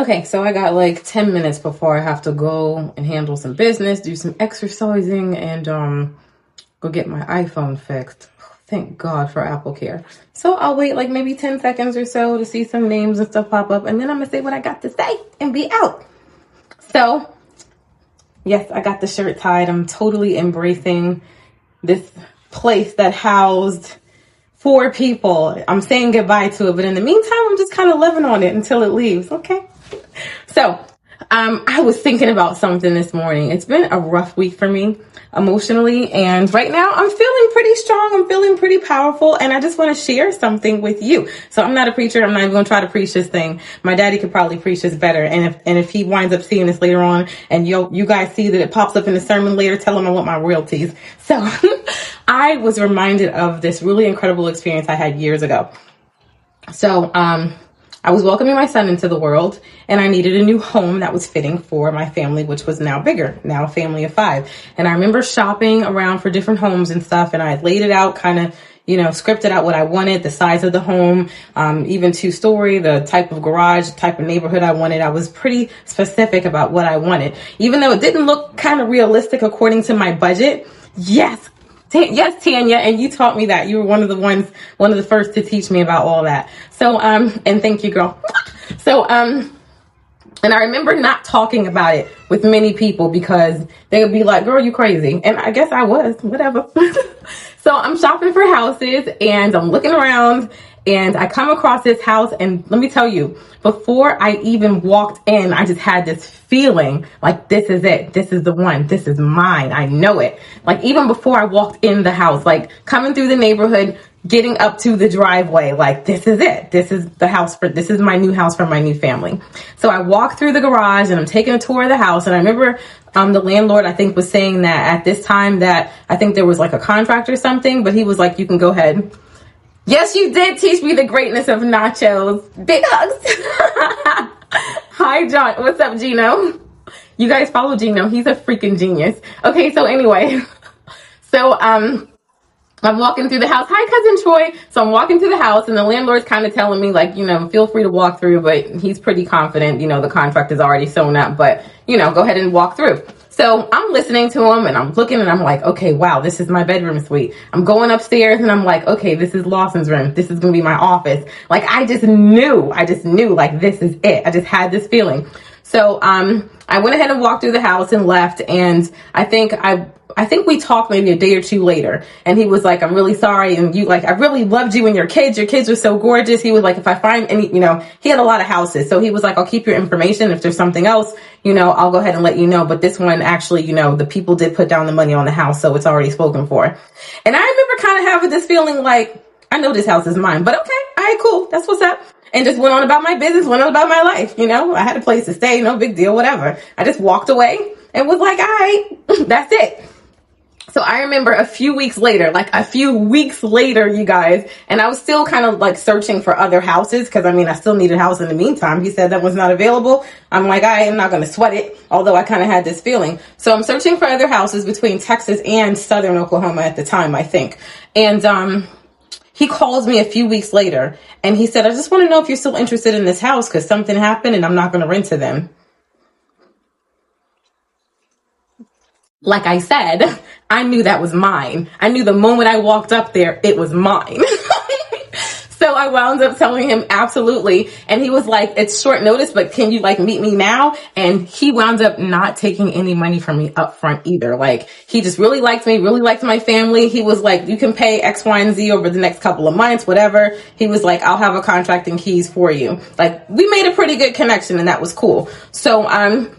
Okay, so I got like 10 minutes before I have to go and handle some business, do some exercising, and go get my iPhone fixed. Thank God for Apple Care. So I'll wait like maybe 10 seconds or so to see some names and stuff pop up, and then I'm gonna say what I got to say and be out. So yes, I got the shirt tied. I'm totally embracing this place that housed 4 people. I'm saying goodbye to it, but in the meantime, I'm just kind of living on it until it leaves, okay? So, I was thinking about something this morning. It's been a rough week for me emotionally, and right now I'm feeling pretty strong. I'm feeling pretty powerful, and I just want to share something with you. So I'm not a preacher. I'm not even going to try to preach this thing. My daddy could probably preach this better, and if he winds up seeing this later on, and you guys see that it pops up in the sermon later, tell him I want my royalties. So I was reminded of this really incredible experience I had years ago. So, I was welcoming my son into the world, and I needed a new home that was fitting for my family, which was now bigger, now a family of 5. And I remember shopping around for different homes and stuff, and I laid it out, kind of, scripted out what I wanted, the size of the home, even 2-story, the type of garage, type of neighborhood I wanted. I was pretty specific about what I wanted, even though it didn't look kind of realistic according to my budget. Yes, Tanya, and you taught me that. You were one of the first to teach me about all that. So, and thank you, girl. So, and I remember not talking about it with many people because they would be like, girl, you crazy. And I guess I was, whatever. So I'm shopping for houses and I'm looking around and I come across this house, and let me tell you, before I even walked in, I just had this feeling like, this is it. This is the one. This is mine. I know it. Like, even before I walked in the house, like coming through the neighborhood, getting up to the driveway, like, this is it. This is my new house for my new family. So I walked through the garage and I'm taking a tour of the house. And I remember the landlord, I think, was saying that at this time that I think there was like a contract or something, but he was like, you can go ahead. Yes, you did teach me the greatness of nachos. Big hugs. Hi, John. What's up, Gino? You guys follow Gino. He's a freaking genius. Okay, so anyway. So, I'm walking through the house. Hi, cousin Troy. So I'm walking through the house, and the landlord's kind of telling me, like, feel free to walk through, but he's pretty confident, the contract is already sewn up, but, go ahead and walk through. So I'm listening to him and I'm looking and I'm like, okay, wow, this is my bedroom suite. I'm going upstairs and I'm like, okay, this is Lawson's room. This is going to be my office. Like, I just knew like, this is it. I just had this feeling. So, I went ahead and walked through the house and left. And I think we talked maybe a day or 2 later, and he was like, I'm really sorry. And I really loved you and your kids are so gorgeous. He was like, if I find any, he had a lot of houses. So he was like, I'll keep your information. If there's something else, I'll go ahead and let you know. But this one, actually, the people did put down the money on the house. So it's already spoken for. And I remember kind of having this feeling like, I know this house is mine, but okay. All right, cool. That's what's up. And just went on about my business, went on about my life. I had a place to stay. No big deal, whatever. I just walked away and was like, all right, that's it. So I remember a few weeks later, you guys, and I was still kind of like searching for other houses because I still needed a house in the meantime. He said that was not available. I'm like, I am not going to sweat it, although I kind of had this feeling. So I'm searching for other houses between Texas and Southern Oklahoma at the time, I think. And he calls me a few weeks later and he said, I just want to know if you're still interested in this house because something happened and I'm not going to rent to them. Like I said, I knew that was mine. I knew the moment I walked up there, it was mine. So I wound up telling him absolutely. And he was like, it's short notice, but can you meet me now? And he wound up not taking any money from me up front either. Like, he just really liked me, really liked my family. He was like, you can pay X, Y, and Z over the next couple of months, whatever. He was like, I'll have a contract and keys for you. Like, we made a pretty good connection and that was cool. So,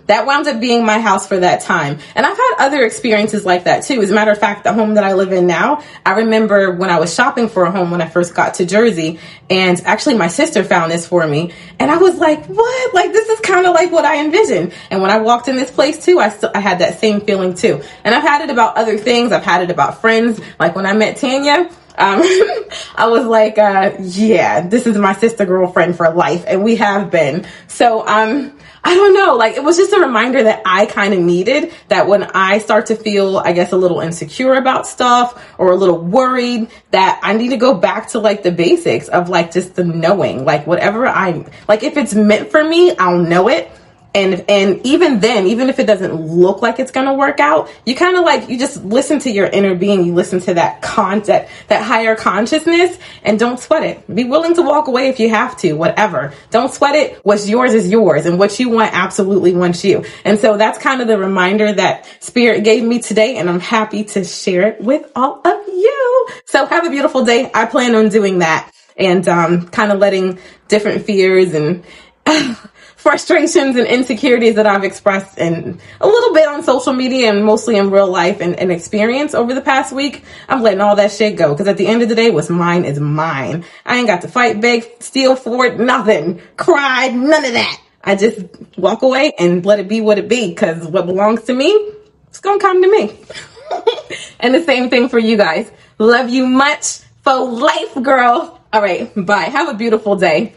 that wound up being my house for that time. And I've had other experiences like that too. As a matter of fact, the home that I live in now, I remember when I was shopping for a home when I first got to Jersey, and actually my sister found this for me. And I was like, what? Like, this is kind of like what I envisioned. And when I walked in this place too, I had that same feeling too. And I've had it about other things. I've had it about friends. Like when I met Tanya, I was like, yeah, this is my sister girlfriend for life, and we have been. So I don't know, like, it was just a reminder that I kind of needed, that when I start to feel, I guess, a little insecure about stuff or a little worried, that I need to go back to like the basics of like just the knowing, like whatever like if it's meant for me, I'll know it. And even then, even if it doesn't look like it's going to work out, you kind of like, you just listen to your inner being. You listen to that concept, that higher consciousness, and don't sweat it. Be willing to walk away if you have to, whatever. Don't sweat it. What's yours is yours, and what you want absolutely wants you. And so that's kind of the reminder that Spirit gave me today, and I'm happy to share it with all of you. So have a beautiful day. I plan on doing that, and kind of letting different fears and frustrations and insecurities that I've expressed in a little bit on social media and mostly in real life and experience over the past week. I'm letting all that shit go, because at the end of the day, what's mine is mine. I ain't got to fight, beg, steal for it, nothing, cry, none of that. I just walk away and let it be what it be, because what belongs to me, it's gonna come to me. And the same thing for you guys. Love you much for life, girl. All right, bye. Have a beautiful day.